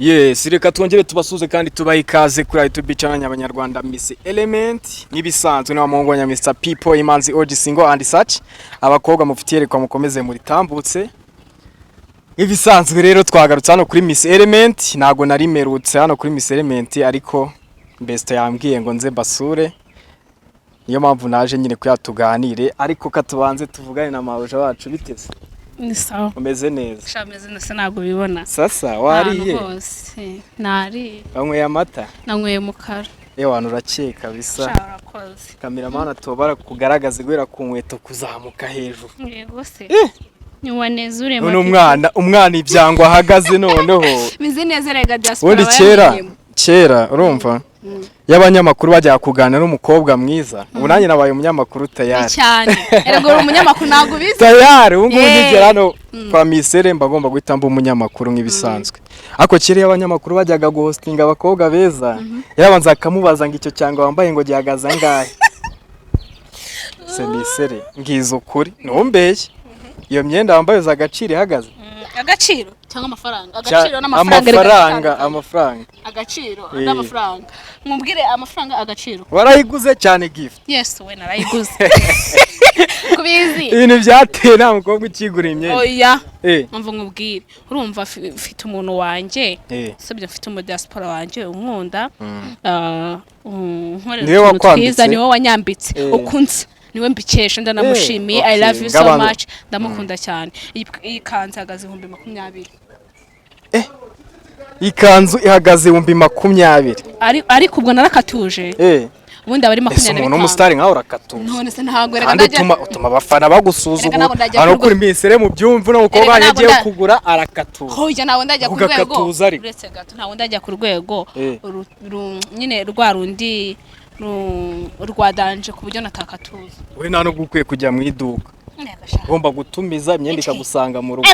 Yes, reka twongere tubasuze kandi tubaha ikaze kuri YouTube channel y'Abanyarwanda Miss Element nibisanzwe n'abamongonya Mr People Imanzi OG Single and such abakobwa mufitiye reka mukomeze muri tambutse ibisanzwe rero twagarutse hano kuri Miss Element nago narimerutse hano kuri Miss Element ariko best yambwiye ngo nze basure niyo mpamvu naje nyine kuyatuganire ariko katubanze tuvugane na mabuja wacu biteze ni sawa umeze neza shameze nase nago bibona sasa wariye nari banyweye amata nanyweye mukara Ewana urakeye kabisa sharakoze cameraman atobara kugaragaza gwera ku nkweto kuzamuka hejuru yego se nywa neza urema none umwana ibyangwa ahagaze noneho bizi neza rega diaspora ubundi kera urumva y'abanyamakuru bajya kuganira n'umukobwa mwiza ubu nanjye nabaye umunyamakuru tayari cyane erego umunyamakuru nago bizi tayari ubu ngubu ngigera hano kwa misere mbagomba guhitamba umunyamakuru nk'ibisanzwe ako kera y'abanyamakuru bajyaga guhostinga abakobwa beza yarabanza akamubaza ngo icyo cyangwa wambaye ngo gihagaze angahe se misere ngizo ukuri ntumbeshye iyo myenda wambaye za gaciro ihagaze agaciro cyangwa amafaranga agaciro n'amafaranga amafaranga agaciro n'amafaranga mumbwire amafaranga agaciro warayiguze cyane gift yes we narayiguze kubizi ibintu byateye nta mukobwa ukigura imyenda oya mva nkubwire urumva mfite umuntu wanje sabye mfite umu diaspora wanje unkunda niwe wakwambitse niwe wanyambitse ukunze niwe mbikesha ndanamushimiye I love you so much ndamukunda cyane iyi kanzu ihagaze 2020 ikanzu ihagaze 2020 ariko ubwo narakatuje ubundi abari 20 umuntu umusitari nkaho urakatuje none se ntago reka ndajya utuma abafana bagusuzugura hano kuri misere mu byumvu no mukobwa yagiye kugura arakatuje hoya nawe ndajya ku rwego uretse gato ntawe ndajya ku rwego nyine rwa rundi urwadanje ku buryo natakatuza we nta no gukwiye kujya mu iduka ugomba gutumiza imyenda ikagusanga mu rugo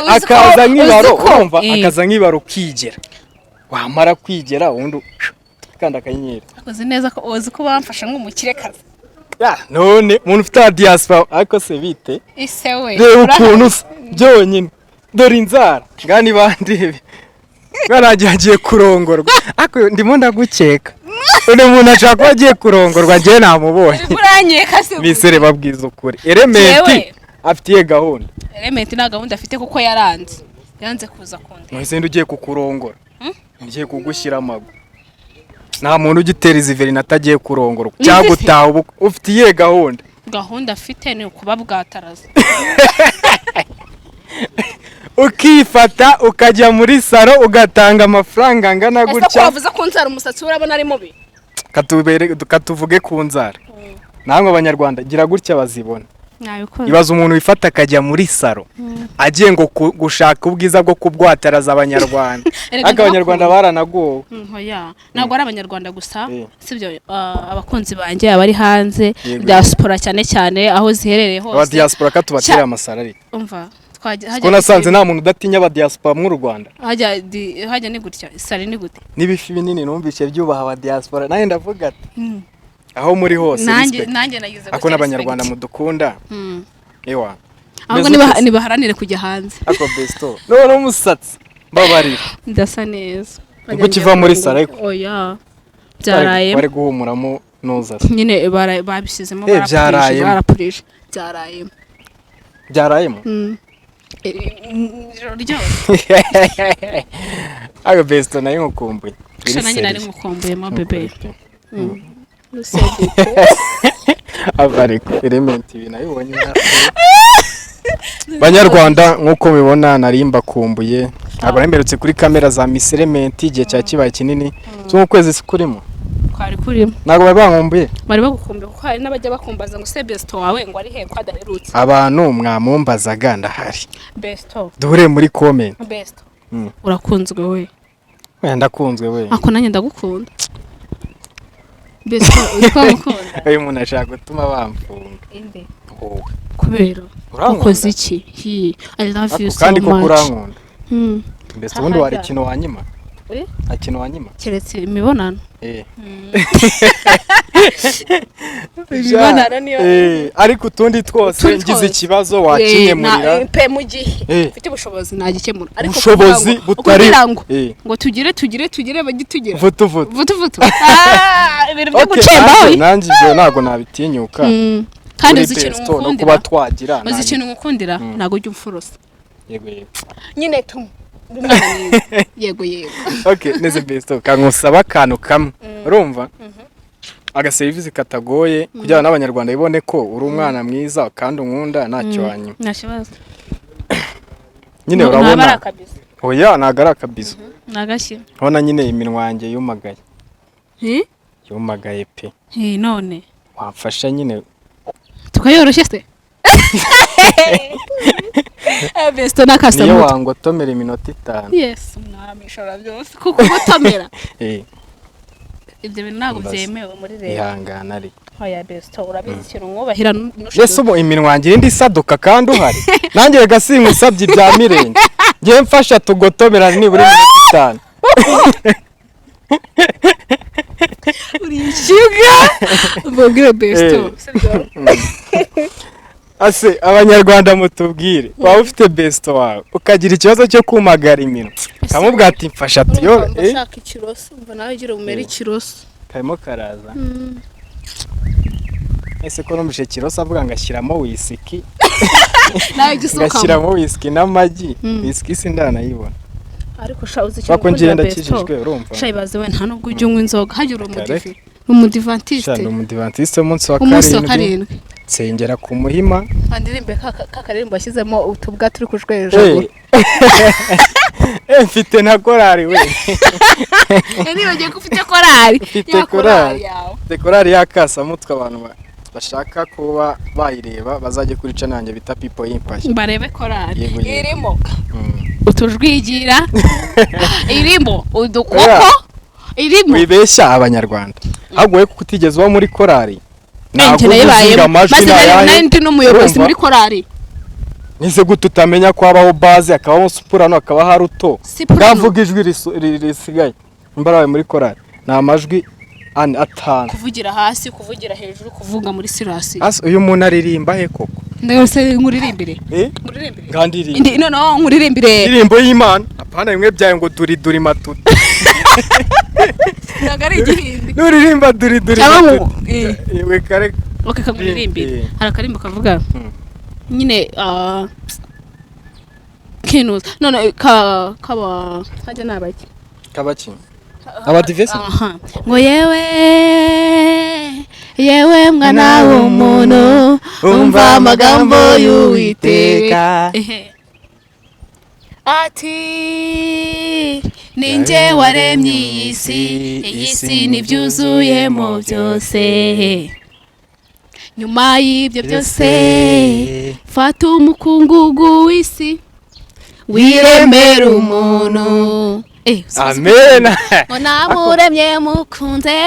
akaza nk'ibaro urumva akaza nk'ibaro kigera wamara kwigera ubundi kandi akanyenyeri akoze neza ko uzi ko bamfasha nk'umukirekazi none umuntu ufite diaspora ariko se bite ise we reba ukuntu byonyine dore inzara ngani bandebe baragiye kurongorwa ariko ndimo ndagukeka uno muntu ashaka ko agiye kurongorwa ngiye namubonye uranyeka se misere babwiza ukuri Element afitiye gahunda Element na gahunda afite kuko yanze kuza kundi mwese ugiye kukurongora ngiye kugushyira amago nta muntu ugitera iziveri natagiye kurongorwa cyangwa utaha ufitiye gahunda afite ni kuba bwataraza ukifata ukajya muri saro ugatanga amafaranga angana gutya ese kwavuza ko nzara umusatsi urabona ari mubi katuvuge ku nzara namwe abanyarwanda gira gutya bazibona ibaza umuntu wifata akajya muri saro agiye ngo gushaka ubwiza bwo kubwataraza abanyarwanda ariko abanyarwanda baranagowe ntabwo ari abanyarwanda gusa sibyo abakunzi banjye abari hanze diaspora cyane aho ziherereye hose aba diaspora katubatera amasara ari umva ko nasanze nta muntu udatinya aba diaspora mu Rwanda hajya ni gutya sari ni gute nibifi binini numvise byubaha aba diaspora naye ndavuga ati aho muri hose nanjye nagize ako n'abanyarwanda mudukunda ewa ahubwo nibaharanire kujya hanze ako besto none umusatsi babarira ndasa neza ubwo kiva muri sare oya byaraye bari guhumuramo noza nyine babisizemo barapurije byarayemo ako besto nayo nkukumbuye nanjye nari nkukumbuye ma bebe avariko Element ibintu ayibonye Banyarwanda nkuko mubibona narimba kumbuye ntabwo nemberutse kuri kamera za Miss Element igihe cya kibaye kinini cyo mu kwezi kurimo kwari kurimo ntabwo bari bankumbuye bari bagukumbuye kuko hari n'abajya bakumbaza ngo se besto wawe ngo ari he ko adaherutse abantu mwamumbazaga ndahari besto duhure muri comment besto urakunzwe we ndakunzwe we ako nanjye ndagukunda besto uriko mukunda uyu muntu ashaka gutuma bamfunga inde kubera ukoze iki I love you so much kandi ko kurankunda besto ubundi wari kino wanyima nta kintu wanyima keretse imibonano ariko utundi twose ngize ikibazo wakinyemurira pe mu gihe ufite ubushobozi nagikemura ariko ubushobozi butari ngo tugire bagitugira vutu ibintu byo gucemba nanjye ibyo ntago nabitinyuka kandi uzi ikintu ngukundira kuba twagira uzi ikintu ngukundira ntago ujya umfurusa yego nyine tu yego okay neze besto kankusaba akantu kamwe urumva agaserivisi katagoye kugira n'abanyarwanda bibone ko uri umwana mwiza kandi unkunda ntacyo wanyuma nashibaza nyine urabona oya nagara kabizo nagashye ubona nyine iminwa yanjye yumagaye yumagaye pe none wamfasha nyine tukayoroshye se besto na customer niyo wangotomera iminota 5 yes mwamishora byose kuko gutomera ibyo bintu ntabwo byemewe muri rero ihangana ari oya besto urabizi ikintu mwubahira yesu ubu iminwa yanjye indi saduka kandi uhari nanjye gasinkusabye ibya mirenge ngiye mfasha tugotomera nibura iminota 5 uri shuga mbogire besto ase abanyarwanda mutubwire waba ufite besto wawe ukagira ikibazo cyo kumagara iminwa kamubwira ati mfasha tuyo shaka ikiroso umva nawe ugira umera ikiroso karimo karaza ese ko numushe kiroso avuga ngashyiramo whisky nawe gisuka ngashyiramo whisky n'amagi whisky sindanayibona ariko shawuze cyo bako ngenda kijijwe urumva shayibaze we nta nubwo ujye unywa inzoga hagira umudivantiste umudivantiste umunsi wa karindwi nsengera ku muhima andirimbe kakaririmbo bashyizemo utubwa turi kujwejeje mfite na korari we nibagiye ko ufite korari ya korari yawe korari yakasa mutwe abantu bashaka kuba bayireba bazajye kuri canange bita People Impact barebe korari irimo utujwigira irimo udukoko irimo wibeshya abanyarwanda hagoye ko kutigeze uba muri korari ntabwo yibayemo maze ndi n'umuyobozi muri korari nize gute utamenya ko habaho base akabaho soprano akaba haruto ngavuga ijwi risigaye imbarawe muri korari na majwi atanu kuvugira hasi kuvugira hejuru kuvuga muri sirasi ase uyu muntu aririmba he koko ndetse nkuririmbire ngandiri no nkuririmbire indirimbo y'Imana apana bimwe byaye ngo duri matutu nagari igihindi nuririmba duri we kare okay kamuririmbire harakarimba kavuga nyine kinos none kaba hajya nabaki kabaki abadivese ngo yewe mwana w'umuntu umva amagambo y'Uwiteka ati ninjye waremye iyi si n'ibyuzuyemo byose nyuma y'ibyo byose fata umukungugu w'isi wiremera umuntu amen ngo namuremye mukunze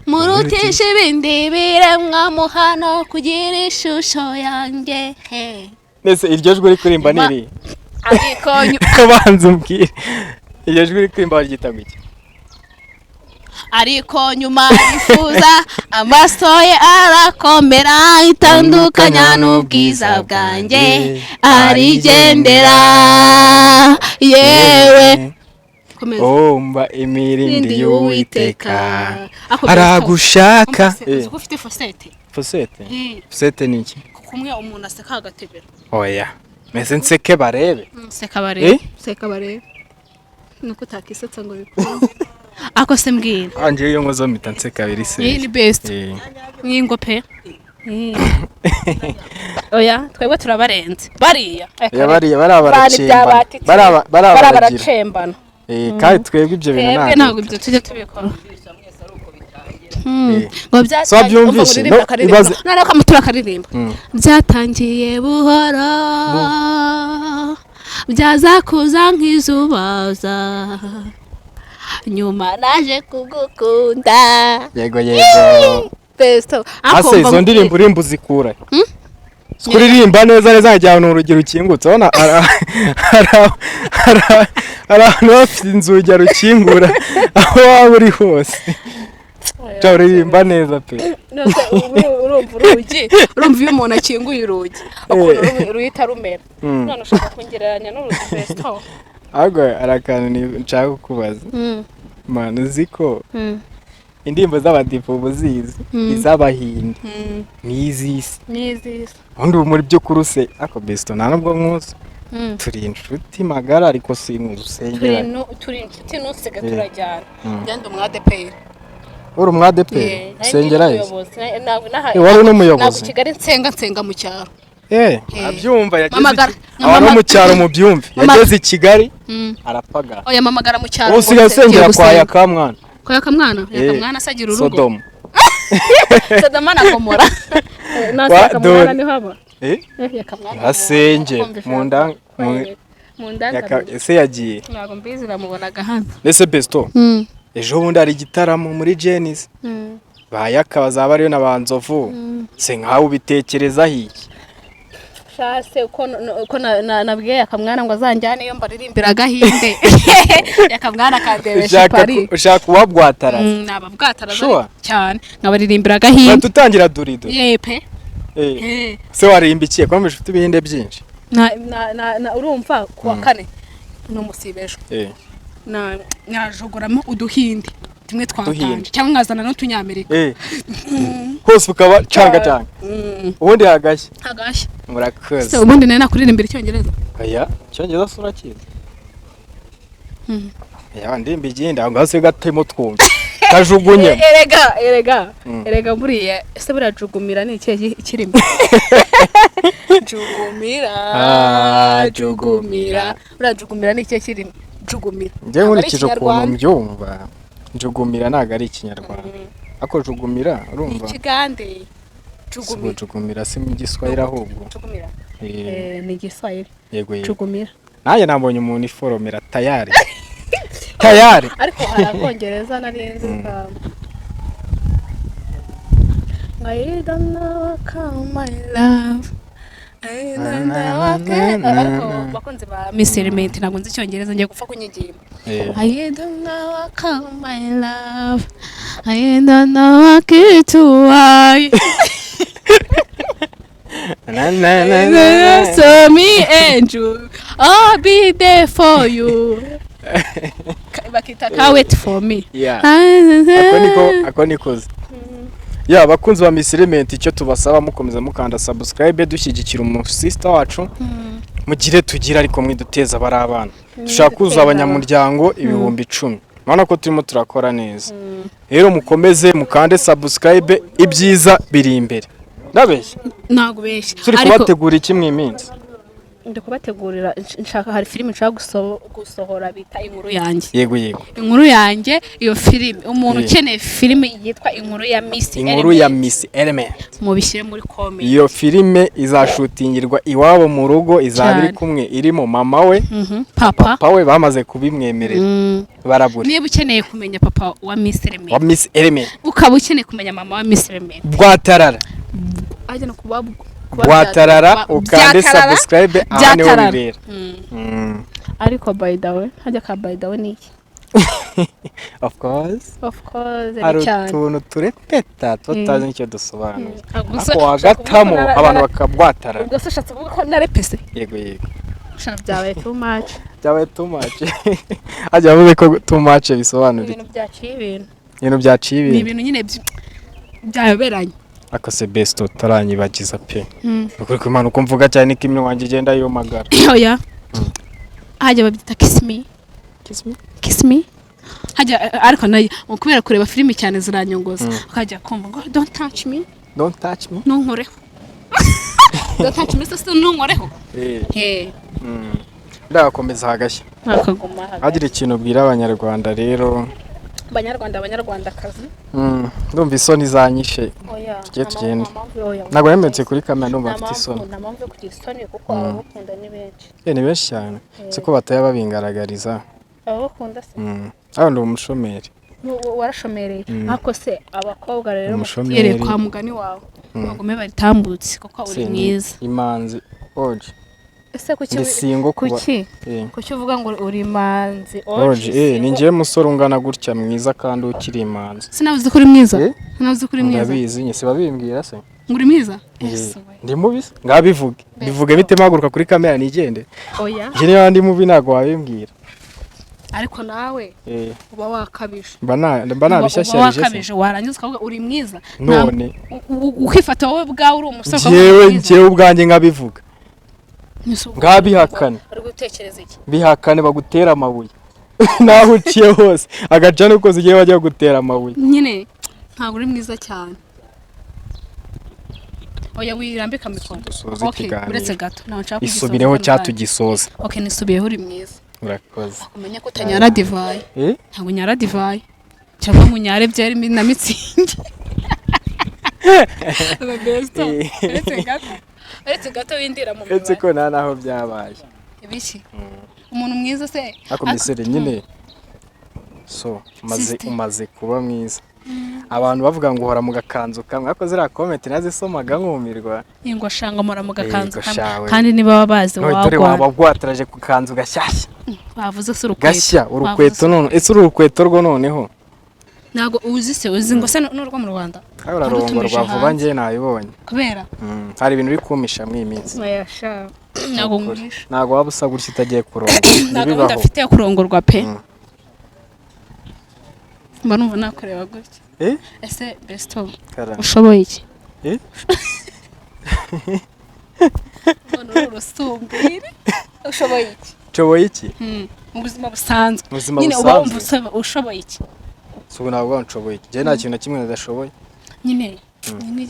murutisha ibindi biremwa muhano kugira ishusho yanjye nese iryo jwi uri kurimba niri ariko kabanza umbwire iryo jwi uri kurimba ryitagwa iki ariko nyuma yifuza amaso ye arakomera itandukanya n'ubwiza bwanjye arigendera yewe omba imirindi y'Uwiteka aragushaka ufite fosete fosete ni iki kumwe umuntu aseka agatebera oya meze nseke barebe seka barebe nuko utakisetsa ngo bikunde ako se mbwira anje iyo nkozo mpita nseka biri se ni best mwingo pe oya twebwe turabarenze bariya barabacembana kandi twebwe ibyo bintu ntabwo ibyo tujye tubikora ngo byabyumvishe none ko amutura akaririmba byatangiye buhoro byaza kuza nk'izubaza nyuma naje kugukunda yego besto ase izo ndirimbo urimba uzikura kuririmba neza neza nkajyana urugero ukingutse ubona abantu bafite inzugi rukingura aho waba uri hose uririmba neza pe urumva iyo umuntu akinguye urugi ukuntu ruhita rumera none ushaka kungereranya n'urugi resto ahubwo ari akantu nshaka kukubaza mana uzi ko indirimbo z'abadipo buzizi iz'abahindi n'izisi ubundi muri byo kuruse ako besto nta nubwo nkuzi turi inshuti magara ariko simuzi usengera turi inshuti nusiga turajyana ngende umwadeperi uri umwadeperi usengera yese wari n'umuyobozi ntabwo Kigali nsenga mu cyaro abyumva yageze abantu mu cyaro mu byumve yageze i Kigali arapagara oya mamagara mu cyaro usigaye usengera kwa Yakamwana Yakamwana asagira urugo Sodoma na Gomora Yakamwana ni haba Yakamwana asenge mu ndanga ese yagiye ntabwo mbizi namubonaga hano ese besto ejo bundi hari igitaramo muri Genesis bayaka bazaba ariyo nabanzovu se nkaho ubitekereza iki shase uko nabwiye Yakamwana ngo azanjyane iyo mbaririmbira gahinde Yakamwana kandebesha Paris ushaka kubabwatara nababwatara cyane nabaririmbira gahinde tutangira durido yepe se warimbikiye kwamesha ufite ibihinde byinshi na urumva kuwa kane no musibejo najogoramo uduhinde tumwe twatanje cyangwa nkazana no tunyamerika hose ukaba canga ubundi hagashya murakoze se ubundi nari nakuririmbira icyongereza aya icyongereza sura kiza ndimbi igenda aho ngase gatemo twumva kajugunye erega buriya ese burajugumira ni ikihe kirimo jugumira burajugumira ni ikihe kirimo jugumira njye nkurikije ukuntu mbyumva jugumira ntago ari ikinyarwanda ako jugumira urumva ikigande jugumira si mu Giswahili ahubwo jugumira ni Giswahili yego jugumira naye nabonye umuntu iforomera tayari ariko harakongereza narinzi I don't know how my love bakunze ba Miss Element ntabwo nzi icyongereza ngiye gupfa kunyigimba I don't know how my love I don't know why so me and you I'll be there for you bakita wait for me ako nikoze ya bakunzi ba Miss Element icyo tubasaba mukomeza mukanda subscribe dushyigikira umusista wacu mugire tugira ariko mwiduteza bari abana dushaka kuza abanyamuryango ibihumbi 10 mana ko turimo turakora neza rero mukomeze mukande subscribe ibyiza biri imbere ndabeshya ntago besha turi kubategura iki mwiminsi ndi kubategurira nshaka hari filime nshaka gusohora bita inkuru yanjye yego inkuru yanjye iyo filime umuntu ukeneye filime yitwa inkuru ya Miss Element mubishyire muri comment iyo filime izashutingirwa iwabo mu rugo izaba iri kumwe irimo mama we papa we bamaze kubimwemerera barabura niba ukeneye kumenya papa wa Miss Element ukaba ukeneye kumenya mama wa Miss Element bwatarara ajya no kubabu bwatarara ukande subscribe ahane wibera ariko by the way hajya ka by the way niki of course ari cyane tuntu turepeta tutazi nicyo dusobanuye ako wagatamo abantu bakabwatarara ubwo se shatse kuvuga ko narepese yego shana byabaye too much ajya avuze ko too much bisobanura ibintu byaciye ibintu ni ibintu nyine byayoberanye akase besto taranyibagiza pe ukuri ko Imana uko mvuga cyane ko imwe wanjye igenda yomagara oya hajya babyita kiss me hajya ariko nayo kubera kureba filime cyane ziranyongoza akajya kumva ngo don't touch me nonkoreho don't touch me sasa nonkoreho ndakomeza hagashya akaguma hagira ikintu ubwira abanyarwanda rero abanyarwandakazi ndumva isoni zanyishe tugiye tugenda ntabwo yemetse kuri kamera ndumva afite isoni nta mpamvu yo kugira isoni kuko abakunda ni benshi ni benshi cyane siko bataya babingaragariza abakunda se aho ndi umushomeri warashomereye ariko se abakobwa rero yerekwa mugani wawe bagume baritambutse kuko uri mwiza. Imanzi Orji. Ese kuki singo kuki uvuga ngo uri Imanzi Orji? Ni ngiye musore ungana gutya mwiza kandi ukiri imanzi. Sinavuze ko uri mwiza. Sinavuze ko uri mwiza. Ndabizi nyese babimbwira se. Nguri mwiza? Ndi mubi. Ngabivuge. Bivuge bite maguruka kuri kamera nigende. Oya. Je niba ndi mubi nago wabimbwira. Ariko nawe uba wakabije. Mba nabishyashyarije. Wakabije warangiza ukavuga uri mwiza. None ukifata wowe bwawe uri umusore. Jewe ubwanjye ngabivuga. Ngabihakane. Ari gutekereza iki? Bihakane bagutera amabuye. Naho uciye hose agaca nuko zigiye bajya gutera amabuye. Nyine ntabwo uri mwiza cyane. Oya wirambika mikoro. Okay, uretse gato. Naho nshaka kugisoza. Isubireho cyatugisoza. Okay, nisubiyeho uri mwiza. Urakoze. Kumenya ko utanyara divayi. Ntabwo nyara divayi. Cyangwa munyare byari na mitsingi. Uretse gato windira mu mibare. Uretse ko nta naho byabaye. Ibiki? Umuntu mwiza se. Akomisere nyine. So, umaze kuba mwiza. Abantu bavuga ngo uhora mu gakanzu kamwe ariko zira comment nazisomaga nkumirwa. Ingo shanga mura mu gakanzu kamwe kandi niba babazi wagwa. Dore wabagwataraje ku kanzu gashyashya. Bavuze se urukweto. Gashya urukweto none. Ese urukweto rwo noneho. Nago uzi ngo se n'urwo mu Rwanda. Urarongorwa vuba ngiye nayibonye. Kubera hari ibintu bikumisha mu iminsi. Yasha. Nago ngurisha. Nago wabusa gutya itagiye kurongora. Nago ndafite kurongorwa pe. Mba numva nakoreba gutya. Ese Besto ushoboye iki? None urusumbire ushoboye iki? Ushoboye iki? Mu buzima busanzwe. Nyine uba umva ushoboye iki? So nabwo nshoboye iki? Je nta kintu na kimwe ndashoboye. Nyine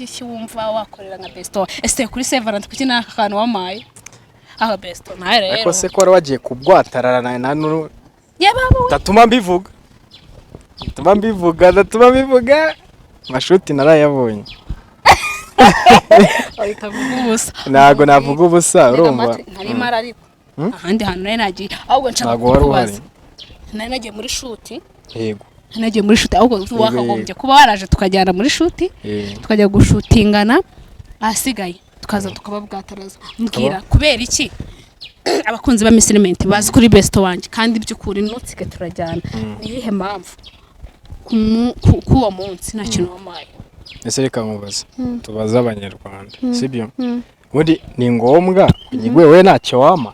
iki wumva wakorera nka Besto. Ese kuri Severant kuki naka kantu wamaye? Aho Besto naye rero. Ariko se ko wari wagiye kubwatarara na nuru. Yababo. Tatuma mbivuga. Datuma mbivuga. Mashuti narayabonye. Nago navuga ubusa urumva. Nari mara ariko. Ahandi hantu nari nagiye. Ahubwo nshaka kubaza. Nari nagiye muri shoot. Yego. Nagiye muri shoot ahubwo wakagombye kuba waraje tukajyana muri shoot. Tukajya gushutingana ahasigaye. Tukaza tukababwataraza. Mbwira kubera iki? Abakunzi ba Miss Element bazi kuri Besto wanje kandi by'ukuri nutsike turajyana. Niyihe mpamvu? Kuwa munsi nta kintu wamaye. Ese reka nkubaze. Tubaza abanyarwanda. Sibyo? Ubundi ni ngombwa nyigwe we ntacyo wama.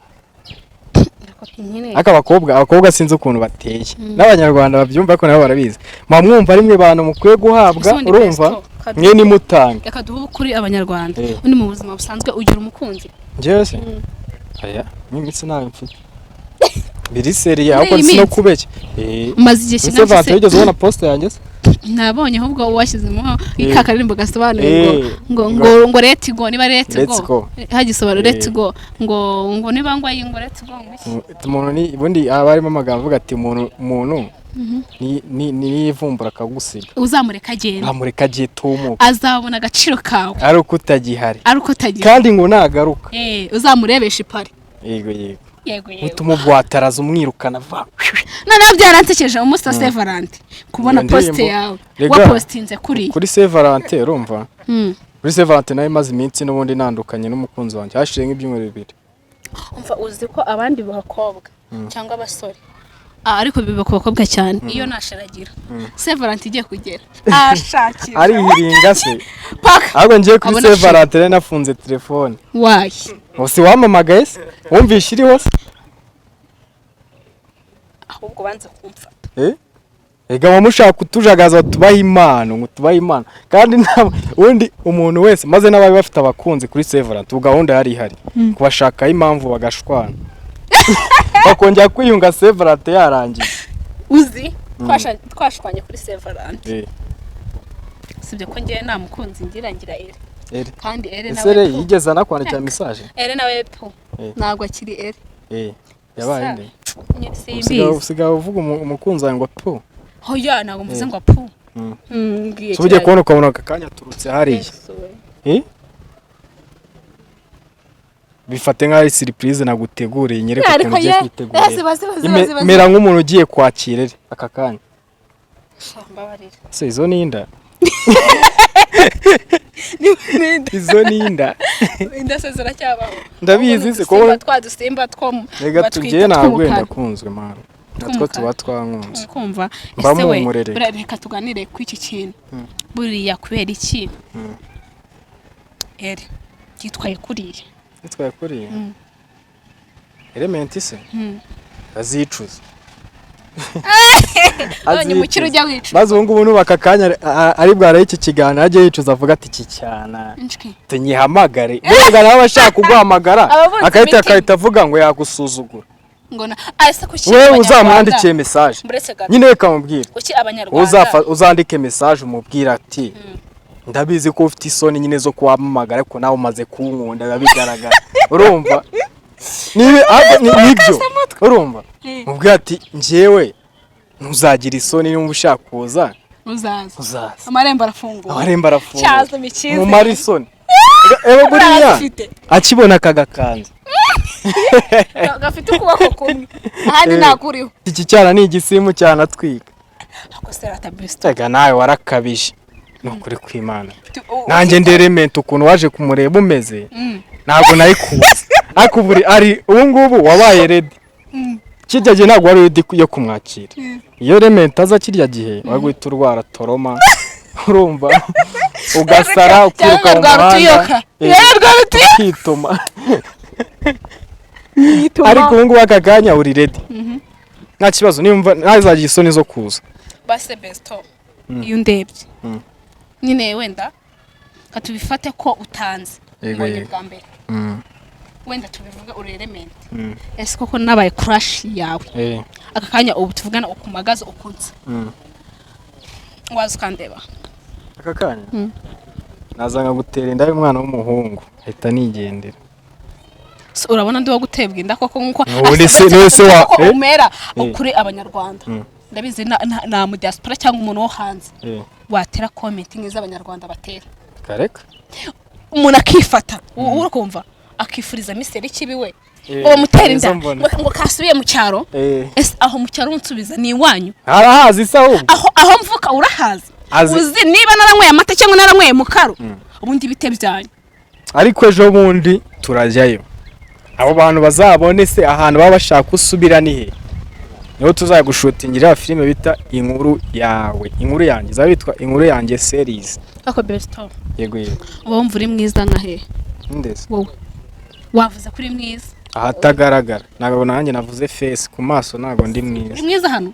Abakobwa sinzi ukuntu bateye. N'abanyarwanda babyumva ko nabo barabizi. Mwumva rimwe bantu mukwiye guhabwa urumva mwe ni mutanga. Reka duhe kuri abanyarwanda. Undi mu buzima busanzwe ugira umukunzi. Njyewe se? Aya, mwimitsi nawe mfite. Biri serie ahubwo sino kubeke. Maze igihe kinini se wigeze ubona post yanjye se? Nabonye ahubwo washyizemo ikakarimbo gasobanuye ngo let go niba let go. Hagisobanura let go ngo niba ngo ayingo let go ngiki. Umuntu ni ubundi abarimo amagambo avuga ati umuntu ni ivumbura kagusiga. Uzamureka agenda. Amureka agiye tumuka. Azabona agaciro kawe. Ari uko utagihari. Kandi ngo nagaruka. Uzamurebesha ipari. Yego. Yego. Utumugwataraza umwirukana va. None byaransekeje umusta Severant kubona post yawe. Wapostinze kuri Severant urumva? Kuri Severant nayo maze iminsi n'ubundi nandukanye n'umukunzi wanjye hashiye nk'ibyumweru bibiri. Umva uzi ko abandi bakobwa cyangwa abasore ariko biba ku bakobwa cyane iyo nasharagira Severant igiye kugera ashakira ari hiringa se ahubwo ngiye kuri Severant rero nafunze telefone. Why? Ose wamamagaye se wumvishe iri hose ahubwo banze kumfata. Ega wamushaka kutujagaza tubaha impano kandi undi umuntu wese maze n'abaye bafite abakunzi kuri Severant ugahunda yari ihari kubashaka impamvu bagashwana bakongera kwiyunga Severant yarangiye. Uzi twashwanye kuri Severant. Sibyo ko ngiye nta mukunzi ngira Ere. Kandi Ere nawe. Ese yigeze anakwandikira message? Ere nawe po. Ntabwo akiri Ere. Yabaye nde? Usigaye uvuga umukunzi wawe ngo po. Hoya ntabwo mvuze ngo po. Tujye kubona ukabona akanya turutse hariya. Bifate nk'ari surprise naguteguriye nyereka ukuntu ugiye kwitegura. Mera nk'umuntu ugiye kwakira aka kanya. Mbabarira. Se izo ninda. izo ninda inda se ziracyabaho ndabizi se ko twadusimba two rega tugiye nagwenda kunzwe mara natwo tuba twankunze kumva ese we reka tuganire ku iki kintu buriya kubera iki yitwaye kuriye Element se azicuza mukiro ujya wicuza maze ubu ngubu nubaka akanya ari bwara iki kiganiro ajye yicuza avuga ati iki cyana tunyihamagare mbega nawe ashaka kuguhamagara akahita avuga ngo yagusuzugura wewe uzamwandikiye message nyine reka mubwire uzandike message umubwira ati ndabizi ko ufite isoni nyine zo kuwamamagara ariko nawe umaze kunkunda bigaragara urumva nibyo urumva mubwira ati njyewe ntuzagira isoni niba ushaka kuza uzaza amarembo arafunguye cyazo mikize mu marisoni buriya akibona akagakanza gafite ukuboko kumwe ahandi nakuriho iki cyana ni igisimu cyanatwika akosera tabesto ega nawe warakabije nukuri kw'Imana nanjye Element ukuntu waje kumureba umeze ntabwo nari kuza ariko buri ari ubu ngubu wabaye ready kijya gihe ntabwo wari ready yo kumwakira iyo Element aza kirya gihe wagwita urwara toroma urumva ugasara ukiruka mu muhanda ukituma ariko ubu ngubu akaganya uri ready nta kibazo nimba ntazagira isoni zo kuza base besto iyo ndebye nyine wenda katubifate ko utanze ubonye bwa mbere wenda tubivuga uri Element ese koko nabaye crush yawe aka kanya ubu tuvugana ukumagaza ukunze wazi kandeba aka kanya nazanga gutera inda y'umwana w'umuhungu ahita nigendera urabona ndi wo gutebwa inda koko nkuko umera kuri abanyarwanda ndabizi na mu diaspora cyangwa umuntu wo hanze watera comment ngiza abanyarwanda batera kareka umuntu akifata urakumva akifuriza miseri kibiwe uwo mutera inda ngo kasubiye mu cyaro aho mu cyaro unsubiza ni iwanyu arahazi se aho mvuka urahazi uzi niba naranyweye amata cyangwa naranyweye mukaro ubundi bite byanyu ariko ejo bundi turajyayo abo bantu bazabone se ahantu baba bashaka usubira ni he niho tuzagushutingira filime bita inkuru yawe inkuru yanjye zabitwa inkuru yanjye series ako besto yego uwo mvuri mwiza nka he ndese wowe wavuze kuri mwiza ahatagaragara nagabo nanjye navuze face ku maso nago ndi mwiza uri mwiza hano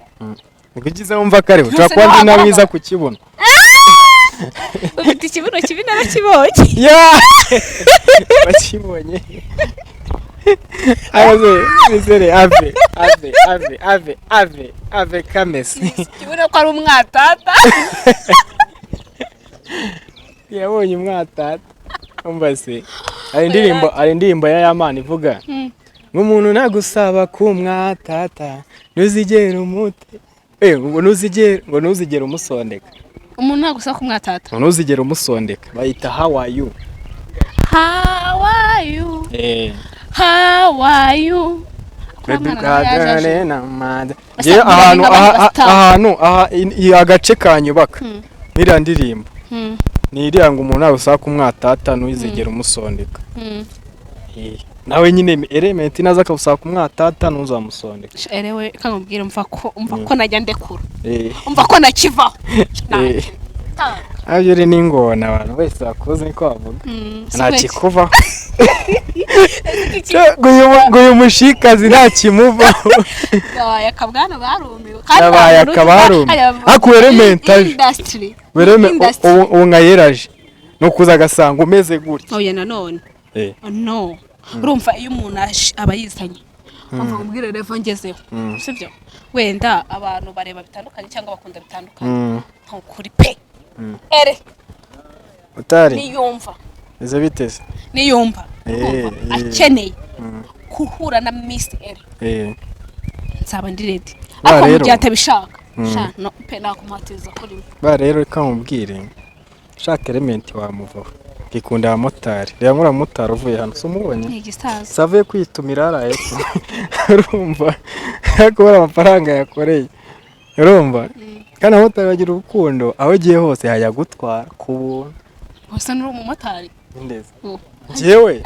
nikugize wumva kare ushaka ndi na mwiza ku kibuno ufite ikibuno kibi narakibonye bakibonye abaze bizere ave kamesi kibuno ko ari umwatata yabonye umwatata umva se ari indirimbo ya Yamani ivuga nk'umuntu nagusaba kumwatata ntuzigere umute ngo ntuzigere umusondeka umuntu nagusaba kumwatata ntuzigere umusondeka bayita how are you ahantu agace kanyubaka n'iriya ndirimbo ni iriya ngo umuntu nagusaba kumwatata ntuzigere umusondeka nawe nyine Element naza akagusaba kumwatata ntuzamusondeka erewe kamubwira umva ko najya ndekura umva ko nakivaho ayo uri n'ingona abantu wese bakoze niko bavuga ntakikuvaho uyu mushikazi ntakimuvaho yabaye akabwana barumiwe yabaye akabarumiwe ariko Element ubu nka yeraje ni ukuza agasanga umeze gutya oya nanone no urumva iyo umuntu aba yizanye umva kubwira revo ngezeho sibyo wenda abantu bareba bitandukanye cyangwa bakunda bitandukanye ntukuri pe utari niyumva izo biteze niyumva akeneye kuhura na Miss Eri nsaba ndi ready ako mugihe atabishaka no pe nakumatiza kuri ba rero reka mubwire shaka Element wamuvaho gikunda abamotari reba muri abamotari uvuye hano sumubonye ni igisaza savuye kwitumira araye urumva yakora amafaranga yakoreye urumva kandi abamotari bagira urukundo aho giye hose hajya gutwara ku buntu Wasa n'uri umumotari ndeze jewe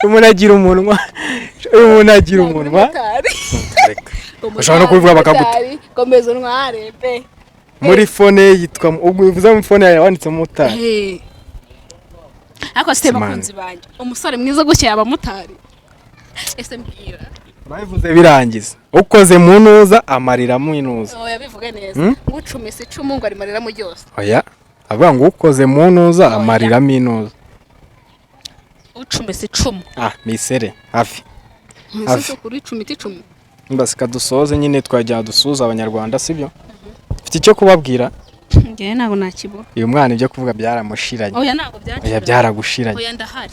umuntu agira umunwa ushobora no kubivuga bakaguta komeza ntware pe muri fone yitwa ubwo bivuze mu fone yawe wanditse motari ariko sitema kunzi banje umusore mwiza gutya abamotari ese mbwira bayivuze birangiza ukoze mu ntuza amarira mu ntuza oya bivuge neza ngucumisa icumu ngo arimarira mu ryose oya avuga ngo ukoze mu ntuza amarira mu ntuza ucumisa icumu misere hafi hafi kuri icumita icumu mbasika dusoze nyine twajya dusuza abanyarwanda sibyo mfite icyo kubabwira ngewe ntabwo nakibura uyu mwana ibyo kuvuga byaramushiranye oya ntabwo byakira oya byaragushiranye oya ndahari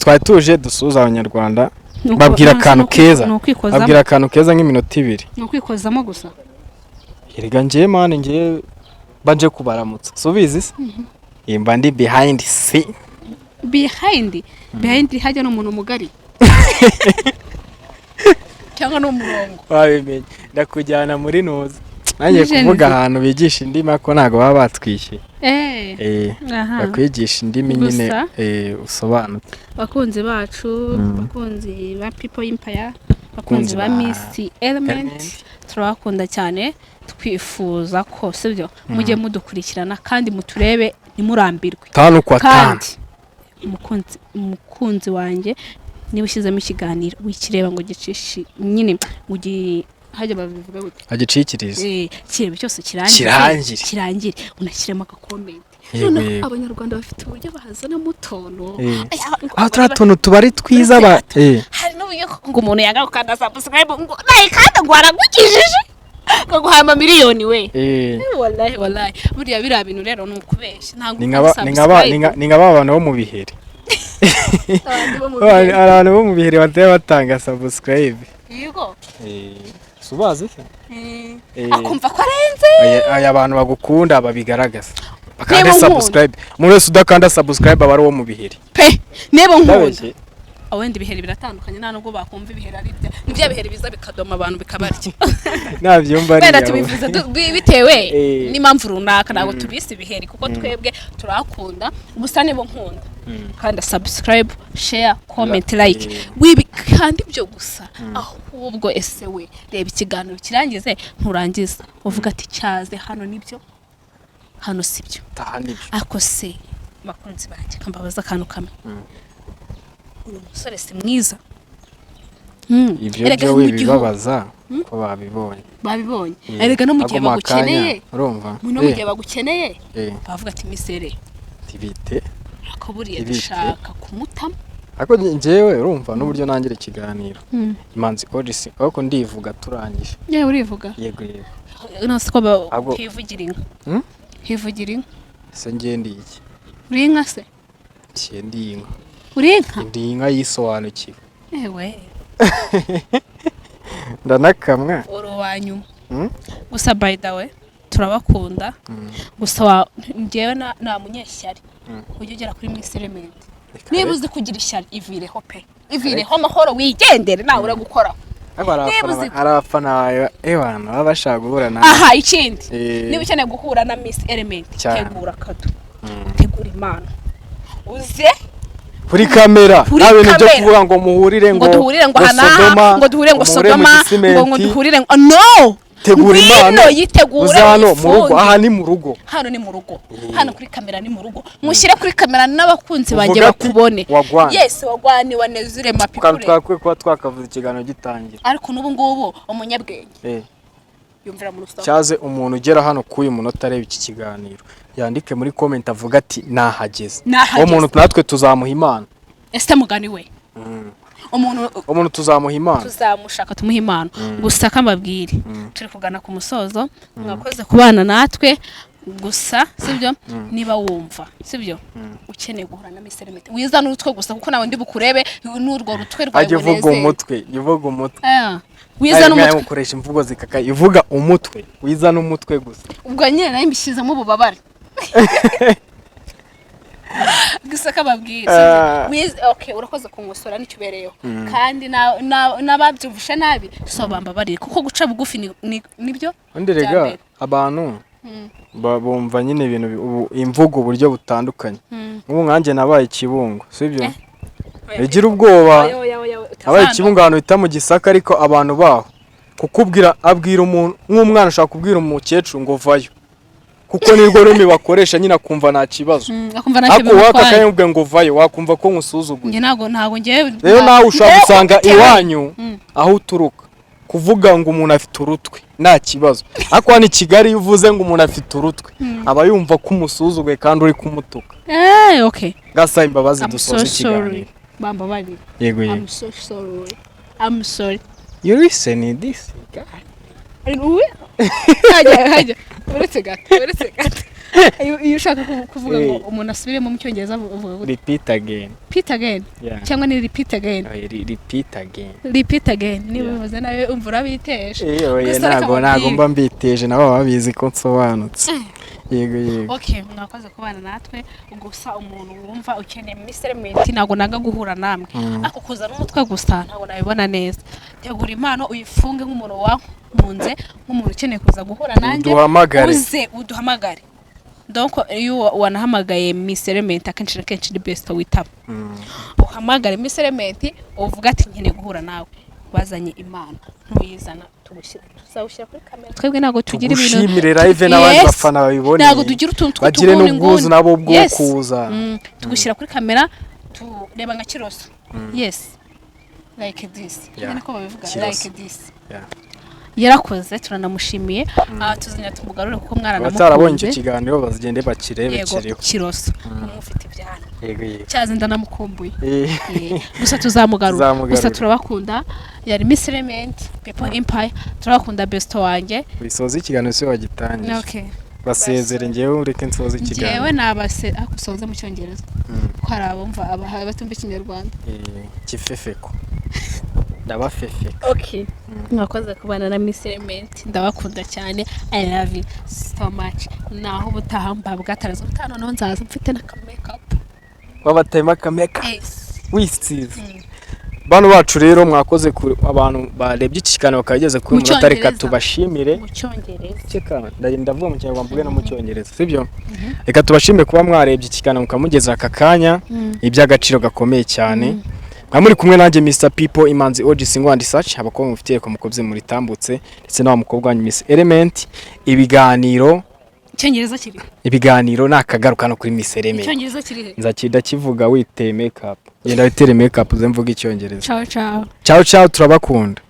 twari tuje dusuza abanyarwanda babwira akantu keza babwira akantu keza nk'iminota 2 ni ukwikozamo gusa erega ngiye mane ngiye banje kubaramutsa subizi se imba ndi behind hajya n'umuntu mugari cyangwa n'umurongo wabimenye ndakujyana muri noza nanjye kuvuga ahantu bigisha indimi ako ntago baba batwishyuye bakwigisha indimi nyine usobanutse bakunzi bacu bakunzi ba People Empire bakunzi ba Miss Element turabakunda cyane twifuza ko sibyo mujye mudukurikirana kandi muturebe nimurambirwe 5 kwa 5 umukunzi wanjye niba ushyizemo ikiganiro wikireba ngo gicishe nyine hajya babivuga gute agicikirize kirebe cyose kirangire unashyiremo agakomenti none abanyarwanda bafite uburyo bahazana mutono aho turatono tubari twiza hari n'uburyo ngo umuntu yanga gukanda subscribe ngo nayi kandi ngo aragukijije ngo guhaya miliyoni we wallahi buriya biriya bintu rero ni ukubeshya ntabwo ni nk'aba abantu bo mu bihere abantu bo mu bihere bateye batanga subscribe yego subaze se akumva ko arenze aya abantu bagukunda babigaragaza bakanda subscribe umuntu wese udakanda subscribe aba ari wo mu bihere pe nebo nkunda awende ibiheri biratandukanye nta nubwo bakumva ibiheri ari bya biheri biza bikadoma abantu bikabarya nabyumva ari bera tubivuze bitewe n'impamvu runaka ntabwo tubise ibiheri kuko twebwe turakunda gusa nebo nkunda kandi subscribe share comment like wibi kandi byo gusa ahubwo ese we reba ikiganiro kirangize nturangiza uvuga ati cyaze hano nibyo hano sibyo ako se bakunzi banjye kambabaza akantu kamwe umusore si mwiza ibyo byo bibabaza ko babibonye erega no mu gihe bagukeneye urumva no mu gihe bagukeneye bavuga ati misere tibite akaburiye dushaka kumutama ariko njyewe urumva n'uburyo nangira ikiganiro imanzi Odyssey ariko ndivuga turangije yewe urivuga yego nose ko hivugira inka hivugira inka se ngende iki uri inka se ndi inka uri inka ndi inka yisobanukiwe ewe ndanakamwa urubanyuma gusa by the way turabakunda gusa njyewe na munyeshyari ujye ugera kuri Miss Element niba uzi kugira ishyari ivireho pe ivireho amahoro wigendere nawe uragukora arafana ewana baba bashaka guhura nawe aha ikindi niba ukeneye guhura na Miss Element tegura kado tegura impano uze kuri kamera nawe nibyo kuvuga ngo muhurire ngo duhurire ngo hana ngo duhurire ngo Sodoma ngo duhurire ngo no tegura impano yitegure hano mu rugo aha ni mu rugo hano ni mu rugo hano kuri kamera ni mu rugo mushyire kuri kamera n'abakunzi banjye bakubone yes wagwani wanezure mapikure twakwe kwa twakavuze ikiganiro gitangira ariko n'ubu ngubu umunyabwenge yumvira mu rusaku cyaze umuntu ugera hano kuyu munota areba iki kiganiro yandike muri comment avuga ati nahageze uwo muntu natwe tuzamuha imana ese mugani we umuntu tuzamuha imana tuzamushaka tumuha imana gusa kambabwire turi kugana ku musozo mwakoze kubana natwe gusa sibyo niba wumva sibyo ukeneye guhura na Miss Element wiza n'urutwe gusa kuko nawe ndi bukurebe n'urwo rutwe rwawe neze agivuga umutwe yivuga umutwe wiza n'umutwe ukoresha imvugo zikaka ivuga umutwe wiza n'umutwe gusa ubwo nyine nayo mbishizemo ububabare gusa kababwira okay urakoze kungusora n'icyubereyeho kandi nababyumvisha nabi so bambabarire kuko guca bugufi nibyo undi rega abantu bumva nyine ibintu imvugo uburyo butandukanye. Nk'ubu nkanjye nabaye Kibungo sibyo bigira ubwoba abaye Kibungo ahantu bita mu Gisaka ariko abantu baho kukubwira abwira umuntu nk'umwana ashaka kubwira umukecuru ngo vayo kuko nirwo rumi bakoresha nyine akumva nta kibazo ako wakakaye ubwe ngo vayo wakumva ko nkusuzuguye ntago ngiye rero nawe ushaka gusanga iwanyu aho uturuka kuvuga ngo umuntu afite urutwe nta kibazo ariko hano i Kigali uvuze ngo umuntu afite urutwe aba yumva ko umusuzuguye kandi uri kumutuka. Okay Gasa imbabazi dusoza ikiganiro bamba bari yego I'm sorry you listen this guy hajya uretse gato iyo ushaka kuvuga ngo umuntu asubiremo mu cyongereza uvuga ngo repeat again cyangwa ni repeat again niba uvuze nawe umvura biteje ntago mba mbiteje nabo babizi ko nsobanutse yego okay mwakoze kubana natwe gusa umuntu wumva ukeneye Miss Element ntago naga guhura namwe ako kuza n'umutwe gusa ntago nabibona neza tegura impano uyifunge nk'umuntu wankunze nk'umuntu ukeneye kuza guhura nanjye uze uduhamagare. Donc iyo wanahamagaye Miss Element akenshi ni best witaba uhamagare Miss Element uvuga ati nkeneye guhura nawe bazanye impano ntuyizana tuzawushyira kuri kamera twebwe nago tugira ibintu tugushimire live n'abandi bafana babibone nago tugira utuntu bagire n'ubwuzu nabo bwo kuza tugushyira kuri kamera tureba nka Kiroso like this niko babivuga like this yarakoze turanamushimiye tuzanya tumugarure kuko mwana namukunze batarabonye icyo kiganiro bazigende bakirebe kiriho Kiroso umufite ibyana cyaze ndanamukumbuye gusa tuzamugarura gusa turabakunda yari Miss Element People Empire turabakunda best wanjye bisoza ikiganiro cyo bagitangije basezere ngewe ureke nsoza ikiganiro ngewe nabase akusoza mu cyongereza ko hari abumva abatumva ikinyarwanda kifefeko ndabafefe. Okay mwakoze kubana na Miss Element ndabakunda cyane I love you so much naho butahamba bwataraza butano no nzaza mfite na makeup wabatema ka makeup wisize bano bacu rero mwakoze abantu barebye ikiganiro bakageze kuri umunota reka tubashimire mu cyongereza cyeka ndavuga mu Kinyarwanda mvuge no mu cyongereza sibyo reka tubashimire kuba mwarebye ikiganiro mukamugeza aka kanya iby'agaciro gakomeye cyane muri kumwe nanjye Mr People Imanzi OG Singo and Search abakobwa mufitiye ko mukoze muri tambutse ndetse n'aba mukobwa wanyu Miss Element ibiganiro cyongereza kiri ibiganiro nakagaruka no kuri Miss Element cyongereza kiri nzakida kivuga witeye makeup yenda witere makeup uzemvuga icyongereza ciao turabakunda.